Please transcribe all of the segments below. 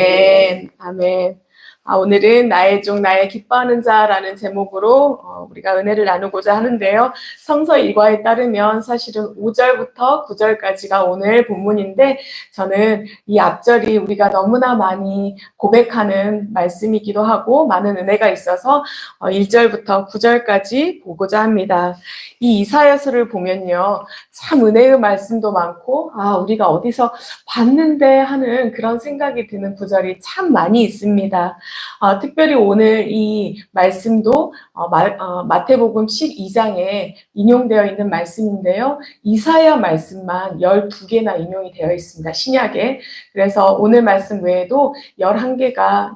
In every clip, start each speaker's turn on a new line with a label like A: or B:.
A: 아멘, 아멘. 오늘은 나의 종, 나의 기뻐하는 자라는 제목으로 우리가 은혜를 나누고자 하는데요. 성서 일과에 따르면 사실은 5절부터 9절까지가 오늘 본문인데 저는 이 앞절이 우리가 너무나 많이 고백하는 말씀이기도 하고 많은 은혜가 있어서 1절부터 9절까지 보고자 합니다. 이 이사야서를 보면요. 참 은혜의 말씀도 많고 우리가 어디서 봤는데 하는 그런 생각이 드는 구절이 참 많이 있습니다. 특별히 오늘 이 말씀도 마태복음 12장에 인용되어 있는 말씀인데요. 이사야 말씀만 12개나 인용이 되어 있습니다. 신약에. 그래서 오늘 말씀 외에도 11개가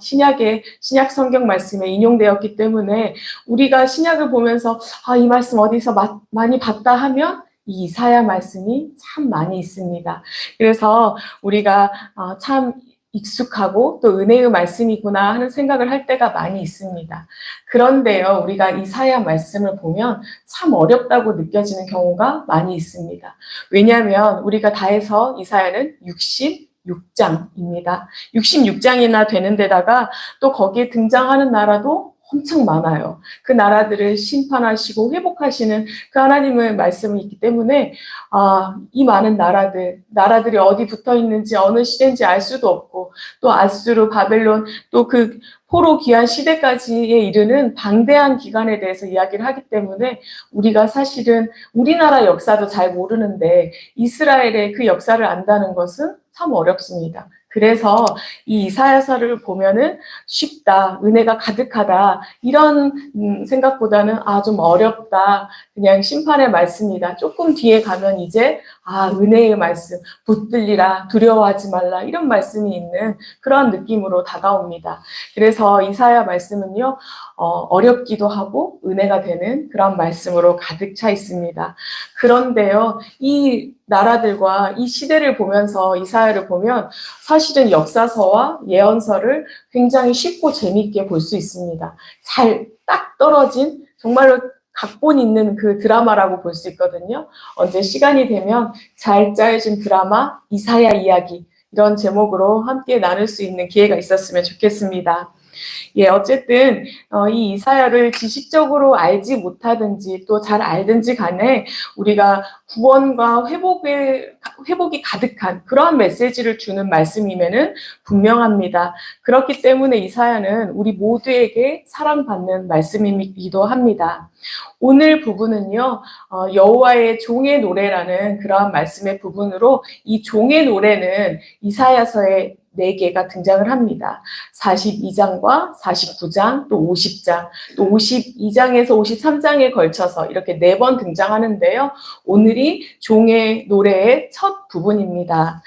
A: 신약 성경 말씀에 인용되었기 때문에 우리가 신약을 보면서 이 말씀 어디서 많이 봤다 하면 이 이사야 말씀이 참 많이 있습니다. 그래서 우리가 참 익숙하고 또 은혜의 말씀이구나 하는 생각을 할 때가 많이 있습니다. 그런데요, 우리가 이사야 말씀을 보면 참 어렵다고 느껴지는 경우가 많이 있습니다. 왜냐하면 우리가 다 해서 이사야는 66장입니다. 66장이나 되는 데다가 또 거기에 등장하는 나라도 엄청 많아요. 그 나라들을 심판하시고 회복하시는 그 하나님의 말씀이 있기 때문에 이 많은 나라들이 어디 붙어 있는지 어느 시대인지 알 수도 없고 또 아수르, 바벨론 또 그 포로 귀환 시대까지에 이르는 방대한 기간에 대해서 이야기를 하기 때문에 우리가 사실은 우리나라 역사도 잘 모르는데 이스라엘의 그 역사를 안다는 것은 참 어렵습니다. 그래서 이 이사야서를 보면은 쉽다, 은혜가 가득하다 이런 생각보다는 좀 어렵다, 그냥 심판의 말씀이다. 조금 뒤에 가면 이제 은혜의 말씀, 붙들리라, 두려워하지 말라 이런 말씀이 있는 그런 느낌으로 다가옵니다. 그래서 이사야 말씀은요 어렵기도 하고 은혜가 되는 그런 말씀으로 가득 차 있습니다. 그런데요 이 나라들과 이 시대를 보면서 이사야를 보면 사실은 역사서와 예언서를 굉장히 쉽고 재미있게 볼 수 있습니다. 잘 딱 떨어진 정말로 각본 있는 그 드라마라고 볼 수 있거든요. 언제 시간이 되면 잘 짜여진 드라마 이사야 이야기 이런 제목으로 함께 나눌 수 있는 기회가 있었으면 좋겠습니다. 어쨌든 이 이사야를 지식적으로 알지 못하든지 또 잘 알든지 간에 우리가 구원과 회복이 가득한 그러한 메시지를 주는 말씀이면은 분명합니다. 그렇기 때문에 이사야는 우리 모두에게 사랑받는 말씀이기도 합니다. 오늘 부분은요, 여호와의 종의 노래라는 그러한 말씀의 부분으로 이 종의 노래는 이사야서의 4개가 등장을 합니다. 42장과 49장, 또 50장, 또 52장에서 53장에 걸쳐서 이렇게 4번 등장하는데요. 오늘이 종의 노래의 첫 부분입니다.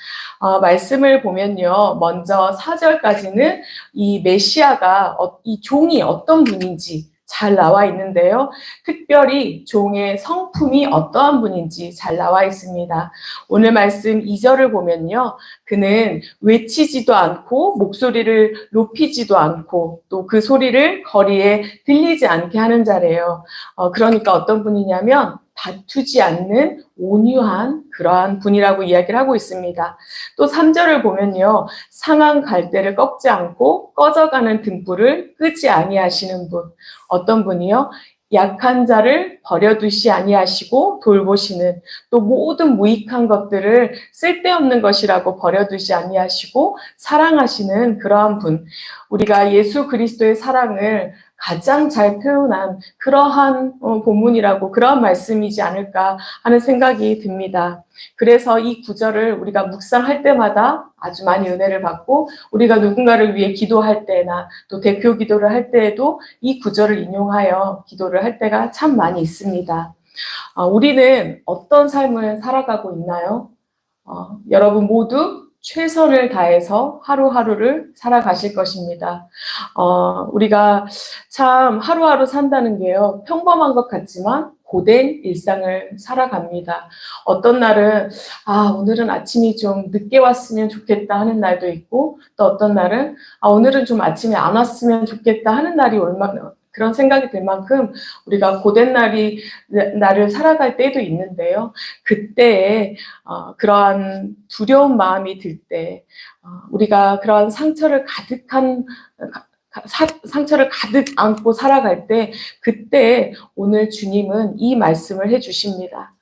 A: 말씀을 보면요. 먼저 4절까지는 이 메시아가 이 종이 어떤 분인지 잘 나와 있는데요. 특별히 종의 성품이 어떠한 분인지 잘 나와 있습니다. 오늘 말씀 2절을 보면요. 그는 외치지도 않고 목소리를 높이지도 않고 또 그 소리를 거리에 들리지 않게 하는 자래요. 그러니까 어떤 분이냐면 다투지 않는 온유한 그러한 분이라고 이야기를 하고 있습니다. 또 3절을 보면요. 상한 갈대를 꺾지 않고 꺼져가는 등불을 끄지 아니하시는 분. 어떤 분이요? 약한 자를 버려두시 아니하시고 돌보시는 또 모든 무익한 것들을 쓸데없는 것이라고 버려두시 아니하시고 사랑하시는 그러한 분. 우리가 예수 그리스도의 사랑을 가장 잘 표현한 그러한 본문이라고 그러한 말씀이지 않을까 하는 생각이 듭니다. 그래서 이 구절을 우리가 묵상할 때마다 아주 많이 은혜를 받고 우리가 누군가를 위해 기도할 때나 또 대표 기도를 할 때에도 이 구절을 인용하여 기도를 할 때가 참 많이 있습니다. 우리는 어떤 삶을 살아가고 있나요? 여러분 모두 최선을 다해서 하루하루를 살아가실 것입니다. 우리가 참 하루하루 산다는 게요, 평범한 것 같지만 고된 일상을 살아갑니다. 어떤 날은 오늘은 아침이 좀 늦게 왔으면 좋겠다 하는 날도 있고 또 어떤 날은 오늘은 좀 아침에 안 왔으면 좋겠다 하는 날이 그런 생각이 들 만큼 우리가 고된 날을 살아갈 때도 있는데요. 그때에 그러한 두려운 마음이 들 때, 우리가 그러한 상처를 상처를 가득 안고 살아갈 때, 그때 오늘 주님은 이 말씀을 해주십니다.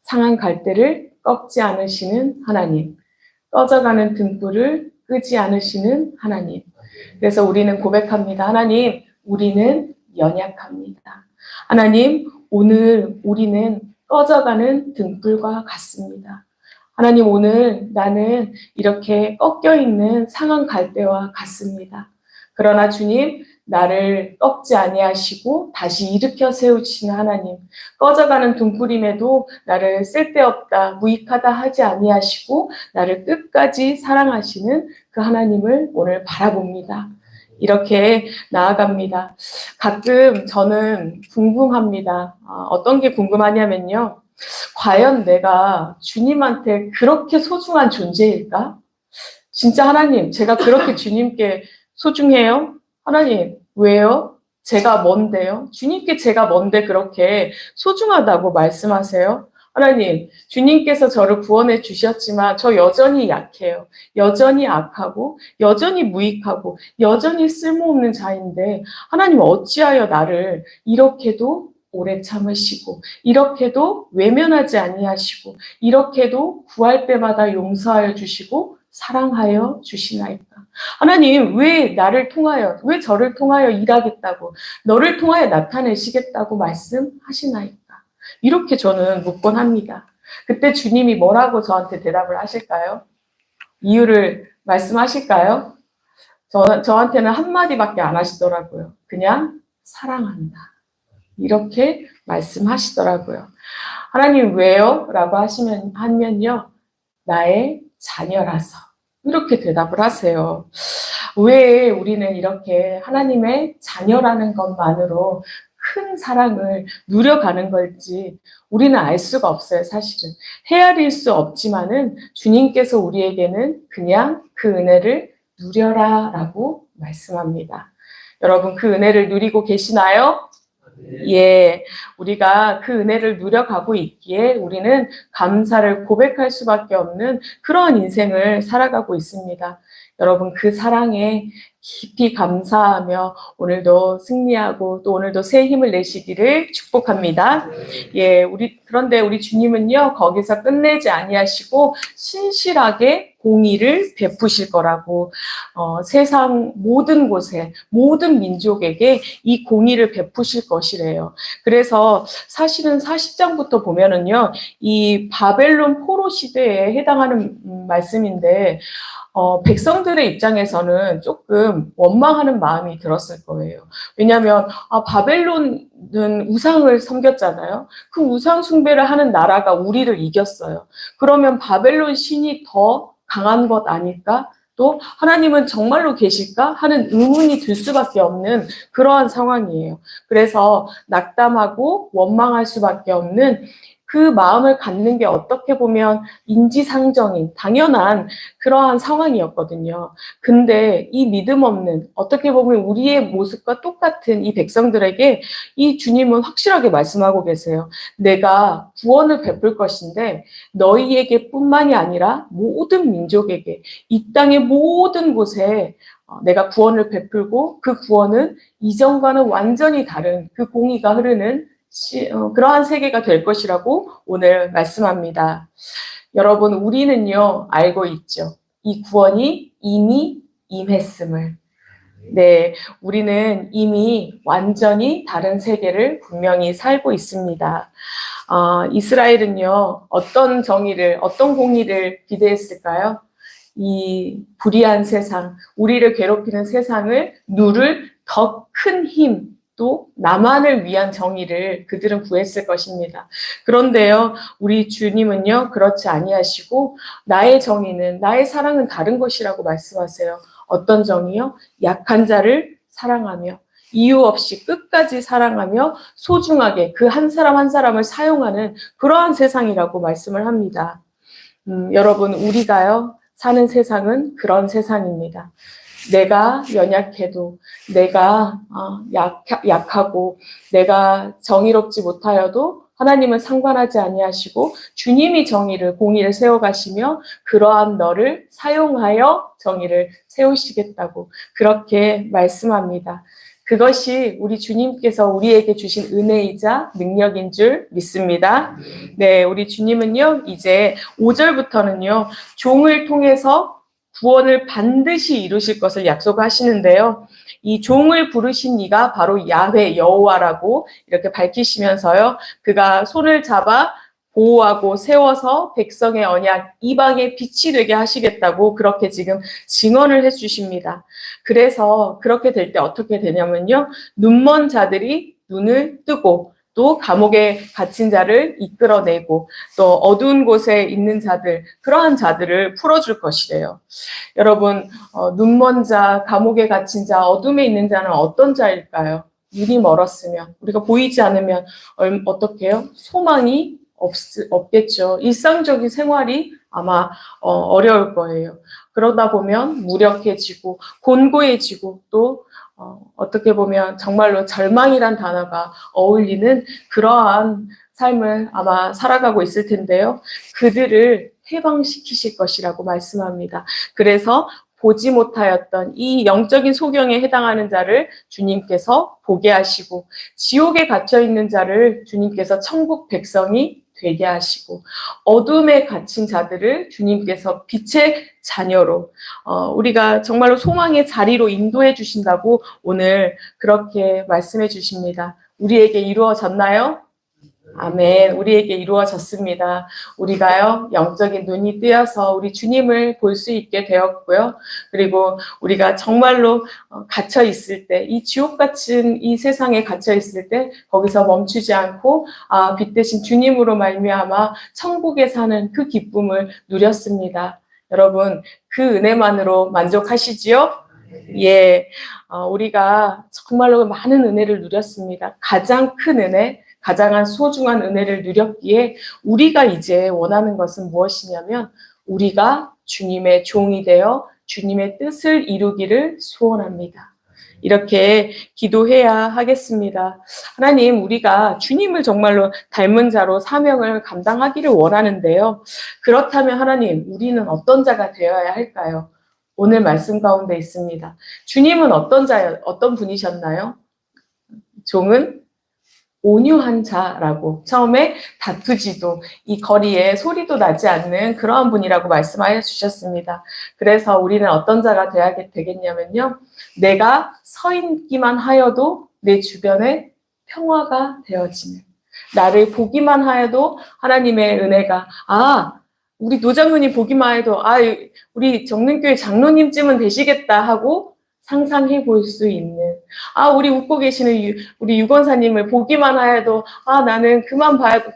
A: 상한 갈대를 꺾지 않으시는 하나님, 꺼져가는 등불을 끄지 않으시는 하나님. 그래서 우리는 고백합니다. 하나님, 우리는 연약합니다. 하나님, 오늘 우리는 꺼져가는 등불과 같습니다. 하나님, 오늘 나는 이렇게 꺾여 있는 상한 갈대와 같습니다. 그러나 주님, 나를 꺾지 아니하시고 다시 일으켜 세우시는 하나님, 꺼져가는 등불임에도 나를 쓸데없다, 무익하다 하지 아니하시고 나를 끝까지 사랑하시는 그 하나님을 오늘 바라봅니다. 이렇게 나아갑니다. 가끔 저는 궁금합니다. 어떤 게 궁금하냐면요. 과연 내가 주님한테 그렇게 소중한 존재일까? 진짜 하나님, 제가 그렇게 주님께 소중해요? 하나님, 왜요? 제가 뭔데요? 주님께 제가 뭔데 그렇게 소중하다고 말씀하세요? 하나님, 주님께서 저를 구원해 주셨지만 저 여전히 약해요. 여전히 악하고, 여전히 무익하고, 여전히 쓸모없는 자인데 하나님 어찌하여 나를 이렇게도 오래 참으시고, 이렇게도 외면하지 아니하시고, 이렇게도 구할 때마다 용서하여 주시고 사랑하여 주시나이까? 하나님, 왜 나를 통하여, 왜 저를 통하여 일하겠다고, 너를 통하여 나타내시겠다고 말씀하시나이까? 이렇게 저는 묻곤 합니다. 그때 주님이 뭐라고 저한테 대답을 하실까요? 이유를 말씀하실까요? 저한테는 한마디밖에 안 하시더라고요. 그냥 사랑한다. 이렇게 말씀하시더라고요. 하나님 왜요? 라고 하면요. 나의 자녀라서. 이렇게 대답을 하세요. 왜 우리는 이렇게 하나님의 자녀라는 것만으로 큰 사랑을 누려가는 걸지 우리는 알 수가 없어요, 사실은. 헤아릴 수 없지만은 주님께서 우리에게는 그냥 그 은혜를 누려라 라고 말씀합니다. 여러분, 그 은혜를 누리고 계시나요? 예, 우리가 그 은혜를 누려가고 있기에 우리는 감사를 고백할 수밖에 없는 그런 인생을 살아가고 있습니다. 여러분, 그 사랑에 깊이 감사하며 오늘도 승리하고 또 오늘도 새 힘을 내시기를 축복합니다. 예, 그런데 우리 주님은요, 거기서 끝내지 아니하시고 신실하게 공의를 베푸실 거라고, 세상 모든 곳에, 모든 민족에게 이 공의를 베푸실 것이래요. 그래서 사실은 40장부터 보면은요, 이 바벨론 포로 시대에 해당하는 말씀인데, 백성들의 입장에서는 조금 원망하는 마음이 들었을 거예요. 왜냐하면 바벨론은 우상을 섬겼잖아요. 그 우상 숭배를 하는 나라가 우리를 이겼어요. 그러면 바벨론 신이 더 강한 것 아닐까? 또 하나님은 정말로 계실까? 하는 의문이 들 수밖에 없는 그러한 상황이에요. 그래서 낙담하고 원망할 수밖에 없는 그 마음을 갖는 게 어떻게 보면 인지상정인 당연한 그러한 상황이었거든요. 근데 이 믿음 없는 어떻게 보면 우리의 모습과 똑같은 이 백성들에게 이 주님은 확실하게 말씀하고 계세요. 내가 구원을 베풀 것인데 너희에게 뿐만이 아니라 모든 민족에게 이 땅의 모든 곳에 내가 구원을 베풀고 그 구원은 이전과는 완전히 다른 그 공의가 흐르는 그러한 세계가 될 것이라고 오늘 말씀합니다. 여러분, 우리는요, 알고 있죠. 이 구원이 이미 임했음을. 네, 우리는 이미 완전히 다른 세계를 분명히 살고 있습니다. 이스라엘은요, 어떤 정의를, 어떤 공의를 기대했을까요? 이 불의한 세상, 우리를 괴롭히는 세상을 누를 더 큰 힘, 또 나만을 위한 정의를 그들은 구했을 것입니다. 그런데요, 우리 주님은요, 그렇지 아니하시고 나의 정의는, 나의 사랑은 다른 것이라고 말씀하세요. 어떤 정의요? 약한 자를 사랑하며 이유 없이 끝까지 사랑하며 소중하게 그 한 사람 한 사람을 사용하는 그러한 세상이라고 말씀을 합니다. 여러분, 우리가요, 사는 세상은 그런 세상입니다. 내가 연약해도, 내가 약하고, 내가 정의롭지 못하여도 하나님은 상관하지 아니하시고 주님이 정의를, 공의를 세워가시며 그러한 너를 사용하여 정의를 세우시겠다고 그렇게 말씀합니다. 그것이 우리 주님께서 우리에게 주신 은혜이자 능력인 줄 믿습니다. 네, 우리 주님은요, 이제 5절부터는요, 종을 통해서 구원을 반드시 이루실 것을 약속하시는데요. 이 종을 부르신 이가 바로 야훼 여호와라고 이렇게 밝히시면서요. 그가 손을 잡아 보호하고 세워서 백성의 언약 이방의 빛이 되게 하시겠다고 그렇게 지금 증언을 해주십니다. 그래서 그렇게 될 때 어떻게 되냐면요. 눈먼 자들이 눈을 뜨고 또 감옥에 갇힌 자를 이끌어내고 또 어두운 곳에 있는 자들, 그러한 자들을 풀어줄 것이래요. 여러분, 눈먼 자, 감옥에 갇힌 자, 어둠에 있는 자는 어떤 자일까요? 눈이 멀었으면, 우리가 보이지 않으면 어떻게 해요? 소망이 없겠죠. 일상적인 생활이 아마 어려울 거예요. 그러다 보면 무력해지고 곤고해지고 또 어떻게 보면 정말로 절망이란 단어가 어울리는 그러한 삶을 아마 살아가고 있을 텐데요. 그들을 해방시키실 것이라고 말씀합니다. 그래서 보지 못하였던 이 영적인 소경에 해당하는 자를 주님께서 보게 하시고 지옥에 갇혀있는 자를 주님께서 천국 백성이 되게 하시고 어둠에 갇힌 자들을 주님께서 빛의 자녀로 우리가 정말로 소망의 자리로 인도해 주신다고 오늘 그렇게 말씀해 주십니다. 우리에게 이루어졌나요? 아멘. 우리에게 이루어졌습니다. 우리가요, 영적인 눈이 뜨여서 우리 주님을 볼 수 있게 되었고요. 그리고 우리가 정말로 갇혀 있을 때, 이 지옥 같은 이 세상에 갇혀 있을 때, 거기서 멈추지 않고, 빛 대신 주님으로 말미암아 천국에 사는 그 기쁨을 누렸습니다. 여러분, 그 은혜만으로 만족하시지요? 예. 우리가 정말로 많은 은혜를 누렸습니다. 가장 큰 은혜, 가장 소중한 은혜를 누렸기에 우리가 이제 원하는 것은 무엇이냐면 우리가 주님의 종이 되어 주님의 뜻을 이루기를 소원합니다. 이렇게 기도해야 하겠습니다. 하나님, 우리가 주님을 정말로 닮은 자로 사명을 감당하기를 원하는데요. 그렇다면 하나님, 우리는 어떤 자가 되어야 할까요? 오늘 말씀 가운데 있습니다. 주님은 어떤 분이셨나요? 종은 온유한 자라고 처음에 다투지도 이 거리에 소리도 나지 않는 그러한 분이라고 말씀하여 주셨습니다. 그래서 우리는 어떤 자가 되어야 되겠냐면요. 내가 서 있기만 하여도 내 주변에 평화가 되어지는, 나를 보기만 하여도 하나님의 은혜가 우리 노장군이 보기만 해도 우리 정릉교회 장로님쯤은 되시겠다 하고 상상해 볼 수 있는, 우리 웃고 계시는 우리 유건사님을 보기만 해도 나는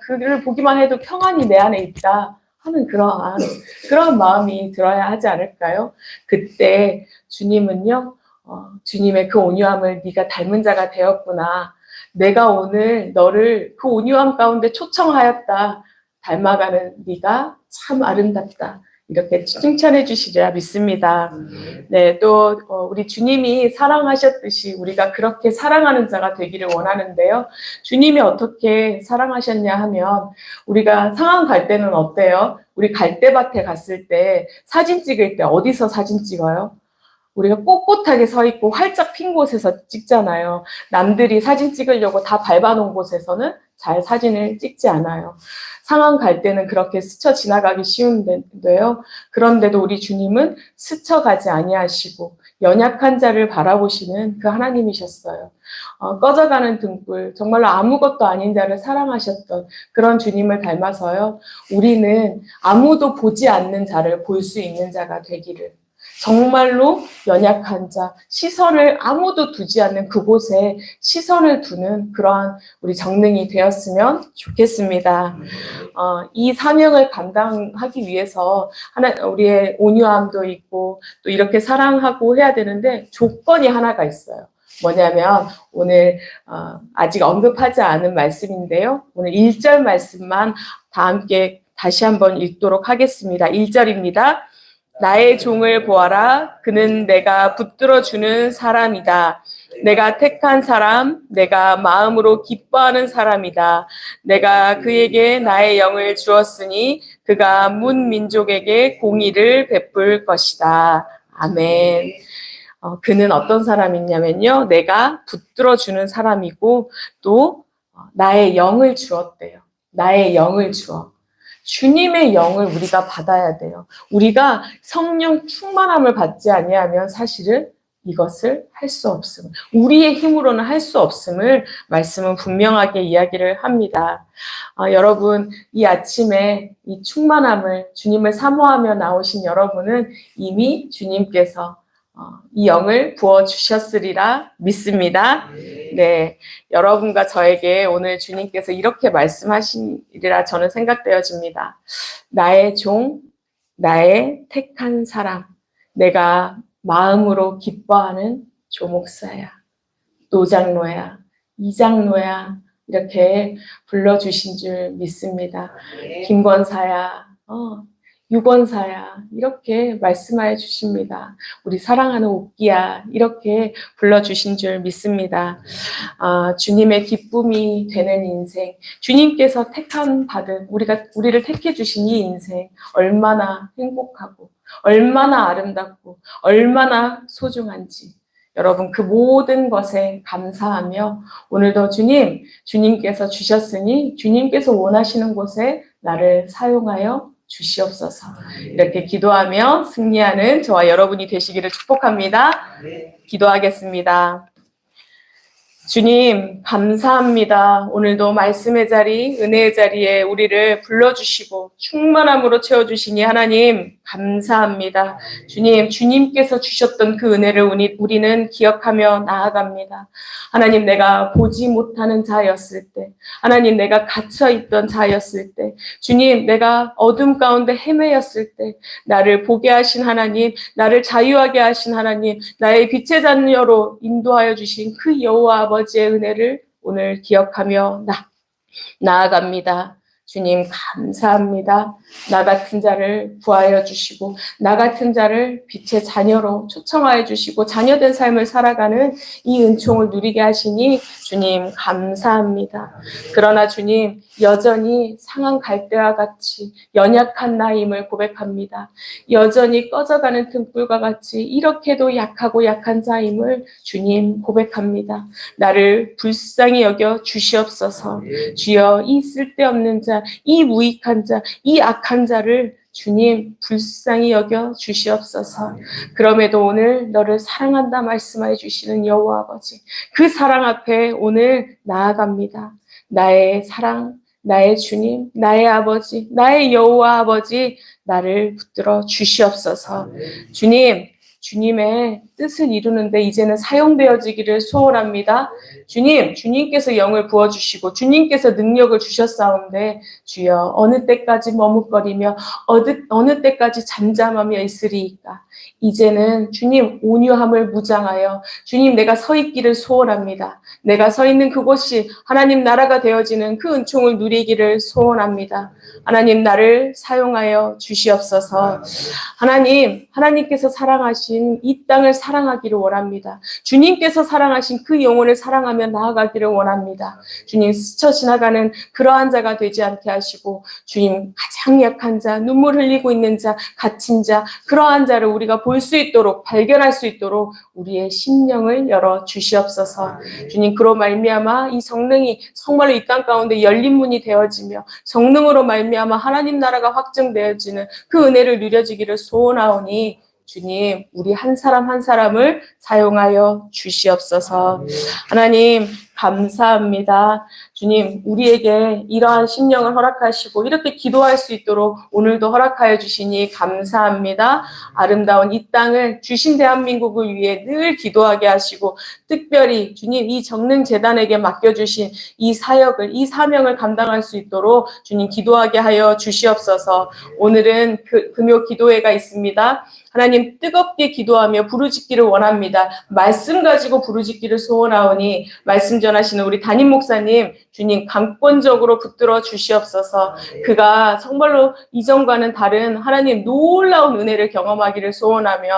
A: 그를 보기만 해도 평안이 내 안에 있다 하는 그런 마음이 들어야 하지 않을까요? 그때 주님은요, 주님의 그 온유함을 네가 닮은 자가 되었구나. 내가 오늘 너를 그 온유함 가운데 초청하였다. 닮아가는 네가 참 아름답다. 이렇게 칭찬해 주시리라 믿습니다. 네, 또 우리 주님이 사랑하셨듯이 우리가 그렇게 사랑하는 자가 되기를 원하는데요. 주님이 어떻게 사랑하셨냐 하면 우리가 상황 갈 때는 어때요? 우리 갈대밭에 갔을 때 사진 찍을 때 어디서 사진 찍어요? 우리가 꼿꼿하게 서 있고 활짝 핀 곳에서 찍잖아요. 남들이 사진 찍으려고 다 밟아놓은 곳에서는 잘 사진을 찍지 않아요. 상황 갈 때는 그렇게 스쳐 지나가기 쉬운데요. 그런데도 우리 주님은 스쳐가지 아니하시고 연약한 자를 바라보시는 그 하나님이셨어요. 꺼져가는 등불, 정말로 아무것도 아닌 자를 사랑하셨던 그런 주님을 닮아서요. 우리는 아무도 보지 않는 자를 볼 수 있는 자가 되기를, 정말로 연약한 자, 시선을 아무도 두지 않는 그곳에 시선을 두는 그러한 우리 정릉이 되었으면 좋겠습니다. 이 사명을 감당하기 위해서 우리의 온유함도 있고 또 이렇게 사랑하고 해야 되는데 조건이 하나가 있어요. 뭐냐면 오늘 아직 언급하지 않은 말씀인데요. 오늘 1절 말씀만 다 함께 다시 한번 읽도록 하겠습니다. 1절입니다. 나의 종을 보아라. 그는 내가 붙들어주는 사람이다. 내가 택한 사람, 내가 마음으로 기뻐하는 사람이다. 내가 그에게 나의 영을 주었으니 그가 문 민족에게 공의를 베풀 것이다. 아멘. 그는 어떤 사람이냐면요. 내가 붙들어주는 사람이고 또 나의 영을 주었대요. 나의 영을 주어. 주님의 영을 우리가 받아야 돼요. 우리가 성령 충만함을 받지 아니하면 사실은 이것을 할 수 없음을, 우리의 힘으로는 할 수 없음을 말씀은 분명하게 이야기를 합니다. 여러분, 이 아침에 이 충만함을 주님을 사모하며 나오신 여러분은 이미 주님께서 이 영을 부어주셨으리라 믿습니다. 네, 여러분과 저에게 오늘 주님께서 이렇게 말씀하시리라 저는 생각되어집니다. 나의 종, 나의 택한 사람, 내가 마음으로 기뻐하는 조목사야, 노장로야, 이장로야, 이렇게 불러주신 줄 믿습니다. 김권사야, 유권사야, 이렇게 말씀하여 주십니다. 우리 사랑하는 옥기야, 이렇게 불러주신 줄 믿습니다. 주님의 기쁨이 되는 인생, 주님께서 택함 받은, 우리를 택해 주신 이 인생, 얼마나 행복하고, 얼마나 아름답고, 얼마나 소중한지, 여러분 그 모든 것에 감사하며 오늘도 주님께서 주셨으니 주님께서 원하시는 곳에 나를 사용하여 주시옵소서. 이렇게 기도하며 승리하는 저와 여러분이 되시기를 축복합니다. 기도하겠습니다. 주님, 감사합니다. 오늘도 말씀의 자리, 은혜의 자리에 우리를 불러주시고 충만함으로 채워주시니 하나님, 감사합니다. 주님께서 주셨던 그 은혜를 우리는 기억하며 나아갑니다. 하나님, 내가 보지 못하는 자였을 때, 하나님, 내가 갇혀있던 자였을 때, 주님, 내가 어둠 가운데 헤매였을 때, 나를 보게 하신 하나님, 나를 자유하게 하신 하나님, 나의 빛의 자녀로 인도하여 주신 그 여호와 아버지의 은혜를 오늘 기억하며 나아갑니다. 주님 감사합니다. 나 같은 자를 구하여 주시고 나 같은 자를 빛의 자녀로 초청하여 주시고 자녀된 삶을 살아가는 이 은총을 누리게 하시니 주님 감사합니다. 그러나 주님 여전히 상한 갈대와 같이 연약한 나임을 고백합니다. 여전히 꺼져가는 등불과 같이 이렇게도 약하고 약한 자임을 주님 고백합니다. 나를 불쌍히 여겨 주시옵소서. 주여 이 쓸데없는 자, 이 무익한 자, 이 악한 자를 주님 불쌍히 여겨 주시옵소서. 그럼에도 오늘 너를 사랑한다 말씀하여 주시는 여호와 아버지, 그 사랑 앞에 오늘 나아갑니다. 나의 사랑, 나의 주님, 나의 아버지, 나의 여호와 아버지, 나를 붙들어 주시옵소서. 주님의 뜻을 이루는데 이제는 사용되어지기를 소원합니다. 주님께서 영을 부어주시고 주님께서 능력을 주셨사온데 주여 어느 때까지 머뭇거리며 어느 때까지 잠잠하며 있으리이까. 이제는 주님 온유함을 무장하여 주님 내가 서 있기를 소원합니다. 내가 서 있는 그곳이 하나님 나라가 되어지는 그 은총을 누리기를 소원합니다. 하나님 나를 사용하여 주시옵소서. 하나님께서 사랑하신 이 땅을 사랑하기를 원합니다. 주님께서 사랑하신 그 영혼을 사랑하며 나아가기를 원합니다. 주님 스쳐 지나가는 그러한 자가 되지 않게 하시고 주님 가장 약한 자, 눈물 흘리고 있는 자, 갇힌 자, 그러한 자를 우리가 볼 수 있도록 발견할 수 있도록 우리의 심령을 열어 주시옵소서. 주님 그로 말미암아 이 성령이 정말로 이 땅 가운데 열린 문이 되어지며 성령으로 말미암아 하나님 나라가 확증되어지는 그 은혜를 누려지기를 소원하오니 주님 우리 한 사람 한 사람을 사용하여 주시옵소서. 하나님 감사합니다. 주님 우리에게 이러한 심령을 허락하시고 이렇게 기도할 수 있도록 오늘도 허락하여 주시니 감사합니다. 아름다운 이 땅을 주신 대한민국을 위해 늘 기도하게 하시고 특별히 주님 이 정릉재단에게 맡겨주신 이 사역을 이 사명을 감당할 수 있도록 주님 기도하게 하여 주시옵소서. 오늘은 금요 기도회가 있습니다. 하나님 뜨겁게 기도하며 부르짖기를 원합니다. 말씀 가지고 부르짖기를 소원하오니 말씀 전하시는 우리 담임 목사님 주님 강권적으로 붙들어 주시옵소서. 그가 정말로 이전과는 다른 하나님 놀라운 은혜를 경험하기를 소원하며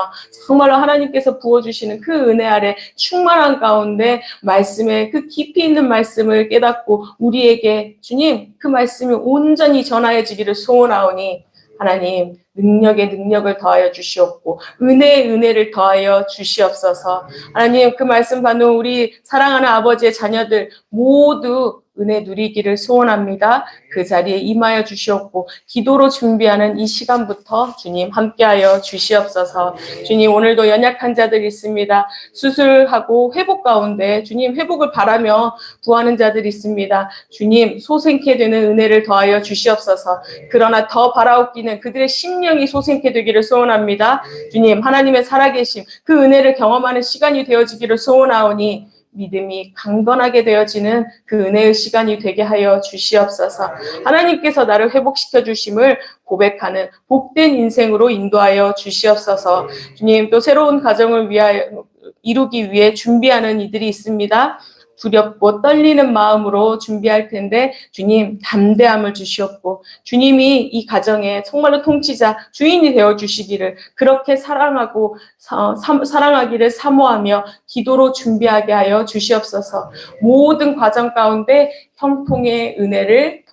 A: 정말로 하나님께서 부어주시는 그 은혜 아래 충만한 가운데 말씀의 그 깊이 있는 말씀을 깨닫고 우리에게 주님 그 말씀이 온전히 전하여지기를 소원하오니 하나님 능력에 능력을 더하여 주시옵고 은혜에 은혜를 더하여 주시옵소서. 하나님 그 말씀 받는 우리 사랑하는 아버지의 자녀들 모두 은혜 누리기를 소원합니다. 그 자리에 임하여 주시옵고 기도로 준비하는 이 시간부터 주님 함께하여 주시옵소서. 주님 오늘도 연약한 자들 있습니다. 수술하고 회복 가운데 주님 회복을 바라며 구하는 자들 있습니다. 주님 소생케 되는 은혜를 더하여 주시옵소서. 그러나 더 바라옵기는 그들의 심령이 소생케 되기를 소원합니다. 주님 하나님의 살아계심 그 은혜를 경험하는 시간이 되어지기를 소원하오니 믿음이 강건하게 되어지는 그 은혜의 시간이 되게 하여 주시옵소서. 하나님께서 나를 회복시켜 주심을 고백하는 복된 인생으로 인도하여 주시옵소서. 주님 또 새로운 가정을 위하여 이루기 위해 준비하는 이들이 있습니다. 두렵고 떨리는 마음으로 준비할 텐데 주님 담대함을 주시옵고 주님이 이 가정의 정말로 통치자 주인이 되어 주시기를 그렇게 사랑하기를 사모하며 기도로 준비하게 하여 주시옵소서. 모든 과정 가운데 형통의 은혜를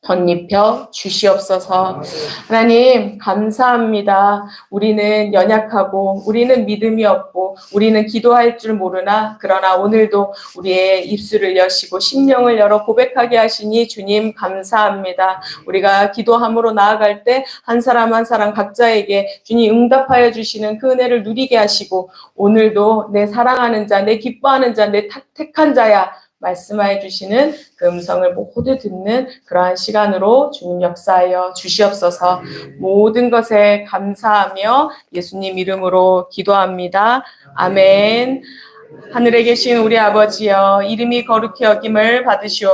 A: 덧입혀 주시옵소서. 하나님 감사합니다. 우리는 연약하고 우리는 믿음이 없고 우리는 기도할 줄 모르나 그러나 오늘도 우리의 입술을 여시고 심령을 열어 고백하게 하시니 주님 감사합니다. 우리가 기도함으로 나아갈 때 한 사람 한 사람 각자에게 주님 응답하여 주시는 그 은혜를 누리게 하시고 오늘도 내 사랑하는 자, 내 기뻐하는 자, 내 택한 자야 말씀하여 주시는 그 음성을 모두 듣는 그러한 시간으로 주님 역사하여 주시옵소서. 모든 것에 감사하며 예수님 이름으로 기도합니다. 아멘. 하늘에 계신 우리 아버지여 이름이 거룩히 여김을 받으시오.